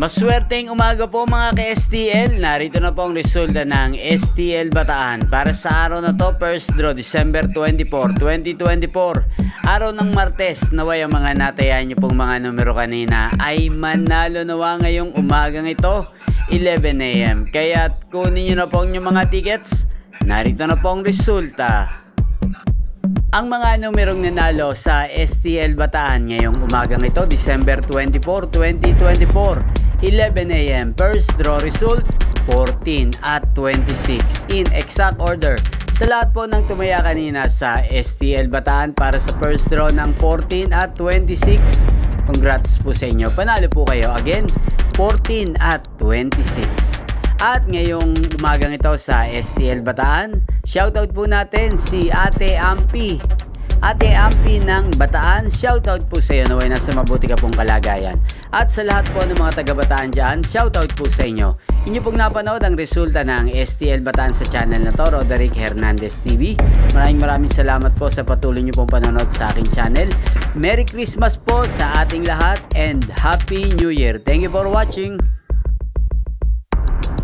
Maswerteng umaga po mga ka-STL. Narito na po ang resulta ng STL Bataan para sa araw na to, first draw December 24, 2024. Araw ng Martes. Naway ang mga natayan nyo pong mga numero kanina ay manalo nawa ngayong umagang ito 11 AM. Kaya kunin nyo na po ang mga tickets. Narito na po ang resulta. Ang mga numerong nanalo sa STL Bataan ngayong umagang ito, December 24, 2024, 11 AM. First draw result, 14 at 26. In exact order. Sa lahat po ng tumaya kanina sa STL Bataan para sa first draw ng 14 at 26, congrats po sa inyo. Panalo po kayo again, 14 at 26. At ngayong umagang ito sa STL Bataan, shoutout po natin si Ate Ampi. Ate Ampi ng Bataan, shoutout po sa iyo, naway nasa mabuti ka pong kalagayan. At sa lahat po ng mga taga-Bataan dyan, shoutout po sa inyo. Inyo pong napanood ang resulta ng STL Bataan sa channel na to, Roderick Hernandez TV. Maraming salamat po sa patuloy nyo pong panonood sa aking channel. Merry Christmas po sa ating lahat and Happy New Year. Thank you for watching.